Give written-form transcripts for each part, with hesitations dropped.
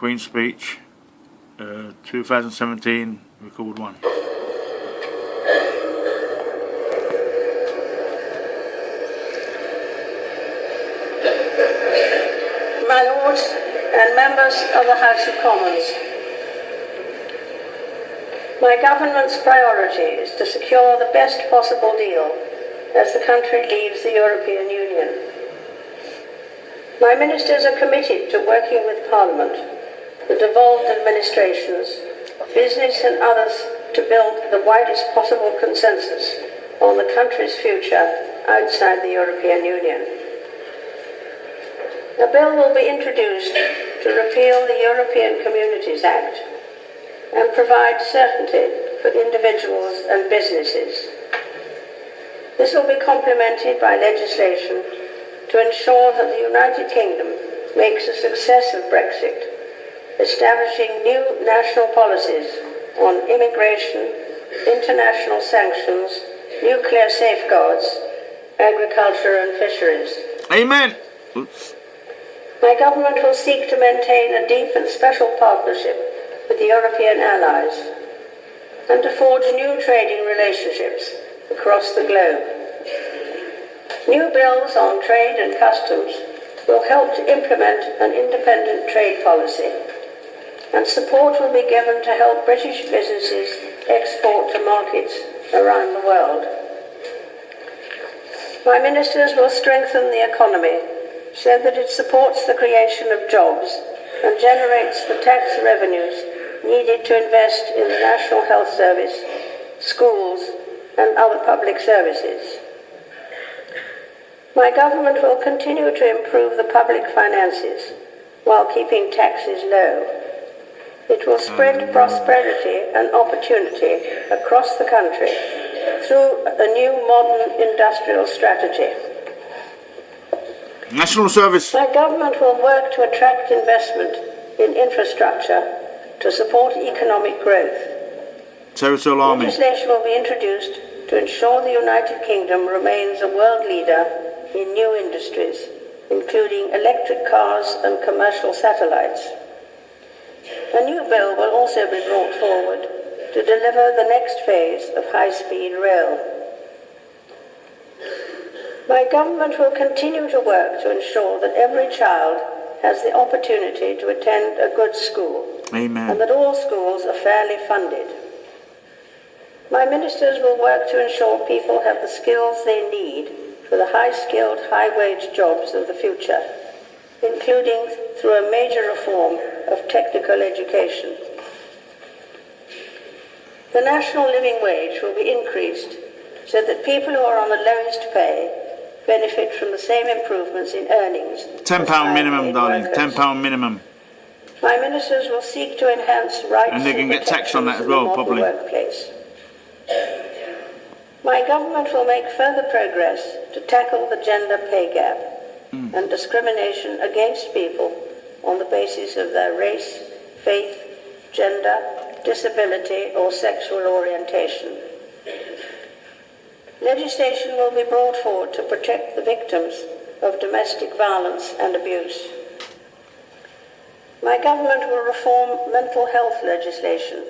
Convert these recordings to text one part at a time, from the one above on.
Queen's Speech, 2017, record 1. My Lords and members of the House of Commons, my government's priority is to secure the best possible deal as the country leaves the European Union. My ministers are committed to working with Parliament, the devolved administrations, business and others to build the widest possible consensus on the country's future outside the European Union. A bill will be introduced to repeal the European Communities Act and provide certainty for individuals and businesses. This will be complemented by legislation to ensure that the United Kingdom makes a success of Brexit, establishing new national policies on immigration, international sanctions, nuclear safeguards, agriculture and fisheries. Amen. Oops. My government will seek to maintain a deep and special partnership with the European allies and to forge new trading relationships across the globe. New bills on trade and customs will help to implement an independent trade policy, and support will be given to help British businesses export to markets around the world. My ministers will strengthen the economy so that it supports the creation of jobs and generates the tax revenues needed to invest in the National Health Service, schools, and other public services. My government will continue to improve the public finances while keeping taxes low. It will spread prosperity and opportunity across the country through a new modern industrial strategy. National Service. My government will work to attract investment in infrastructure to support economic growth. Territorial Army. Legislation will be introduced to ensure the United Kingdom remains a world leader in new industries, including electric cars and commercial satellites. A new bill will also be brought forward to deliver the next phase of high-speed rail. My government will continue to work to ensure that every child has the opportunity to attend a good school. Amen. And that all schools are fairly funded. My ministers will work to ensure people have the skills they need for the high-skilled, high-wage jobs of the future, including through a major reform of technical education. The national living wage will be increased so that people who are on the lowest pay benefit from the same improvements in earnings. £10 minimum, darling. £10 minimum. My ministers will seek to enhance rights and they can get taxed on that as well, probably. Workplace. My government will make further progress to tackle the gender pay gap and discrimination against people on the basis of their race, faith, gender, disability or sexual orientation. Legislation will be brought forward to protect the victims of domestic violence and abuse. My government will reform mental health legislation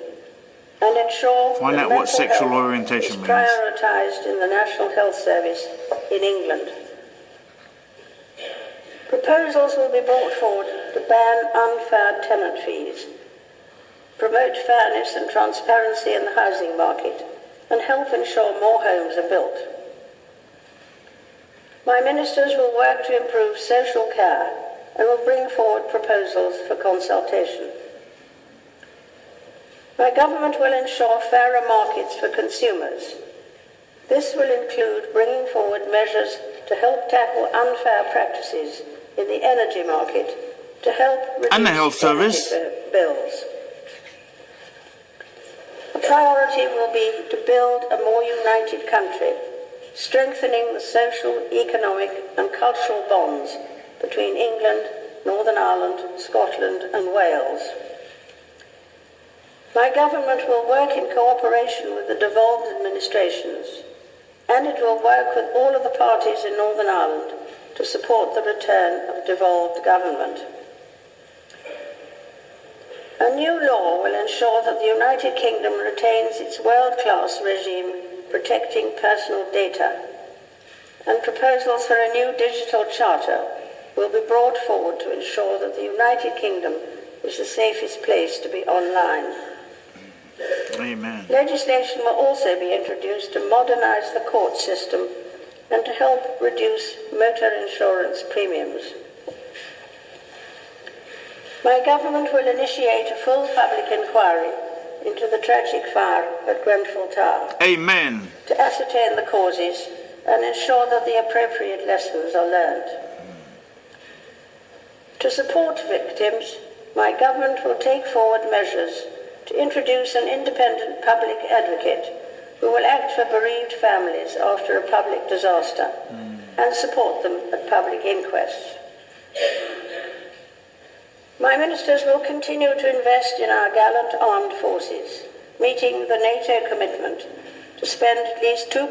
and ensure Find that out what mental sexual health orientation is means. prioritised in the National Health Service in England. Proposals will be brought forward to ban unfair tenant fees, promote fairness and transparency in the housing market, and help ensure more homes are built. My ministers will work to improve social care and will bring forward proposals for consultation. My government will ensure fairer markets for consumers. This will include bringing forward measures to help tackle unfair practices in the energy market to help reduce and the health service bills. A priority will be to build a more united country, strengthening the social, economic and cultural bonds between England, Northern Ireland, Scotland and Wales. My government will work in cooperation with the devolved administrations, and it will work with all of the parties in Northern Ireland to support the return of devolved government. new law will ensure that the United Kingdom retains its world-class regime protecting personal data, and proposals for a new digital charter will be brought forward to ensure that the United Kingdom is the safest place to be online. Amen. Legislation will also be introduced to modernize the court system and to help reduce motor insurance premiums. My government will initiate a full public inquiry into the tragic fire at Grenfell Tower Amen. to ascertain the causes and ensure that the appropriate lessons are learned. To support victims, my government will take forward measures to introduce an independent public advocate who will act for bereaved families after a public disaster and support them at public inquests. My ministers will continue to invest in our gallant armed forces, meeting the NATO commitment to spend at least 2%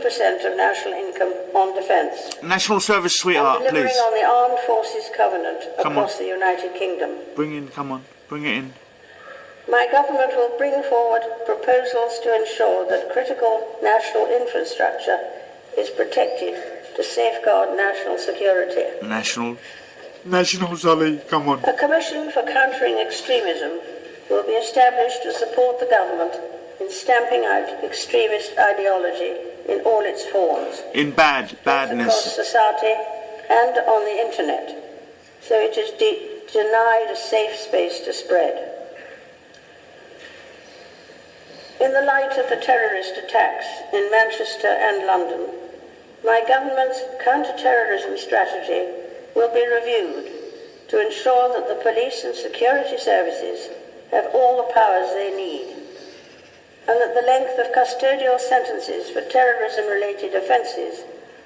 of national income on defence. National service, sweetheart, and delivering please. on the Armed Forces Covenant Come across on. the United Kingdom. Bring in, come on, bring it in. My government will bring forward proposals to ensure that critical national infrastructure is protected to safeguard national security. National, Sally, come on. A commission for countering extremism will be established to support the government in stamping out extremist ideology in all its forms. In across badness. society and on the internet, so it is denied a safe space to spread. In the light of the terrorist attacks in Manchester and London, my government's counter-terrorism strategy will be reviewed to ensure that the police and security services have all the powers they need, and that the length of custodial sentences for terrorism-related offences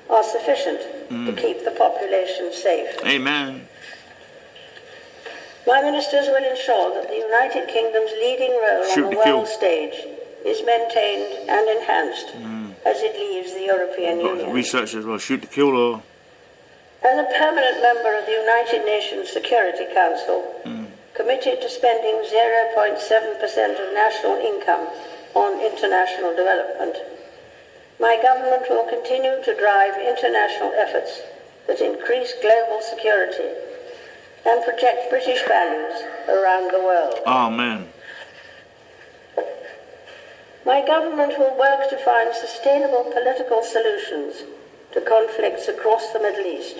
are sufficient to keep the population safe. Amen. My ministers will ensure that the United Kingdom's leading role on the world stage is maintained and enhanced as it leaves the European Union. Research as well, shoot to kill or... As a permanent member of the United Nations Security Council, committed to spending 0.7% of national income on international development, my government will continue to drive international efforts that increase global security and project British values around the world. Amen. My government will work to find sustainable political solutions to conflicts across the Middle East.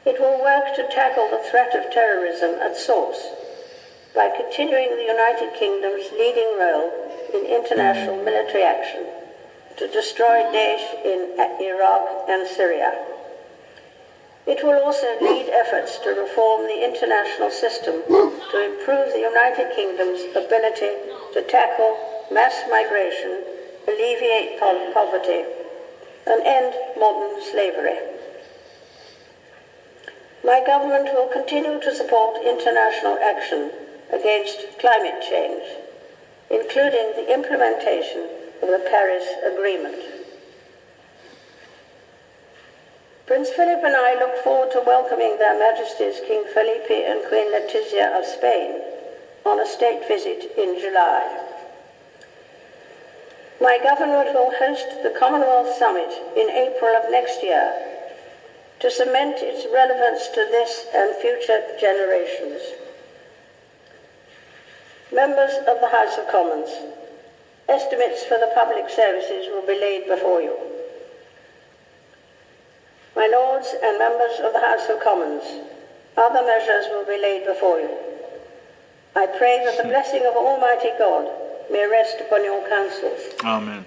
It will work to tackle the threat of terrorism at source by continuing the United Kingdom's leading role in international military action to destroy Daesh in Iraq and Syria. It will also lead efforts to reform the international system to improve the United Kingdom's ability to tackle mass migration, alleviate poverty, and end modern slavery. My government will continue to support international action against climate change, including the implementation of the Paris Agreement. Prince Philip and I look forward to welcoming Their Majesties King Felipe and Queen Letizia of Spain on a state visit in July. My government will host the Commonwealth Summit in April of next year to cement its relevance to this and future generations. Members of the House of Commons, estimates for the public services will be laid before you. My Lords and members of the House of Commons, other measures will be laid before you. I pray that the blessing of Almighty God may rest upon your councils. Amen.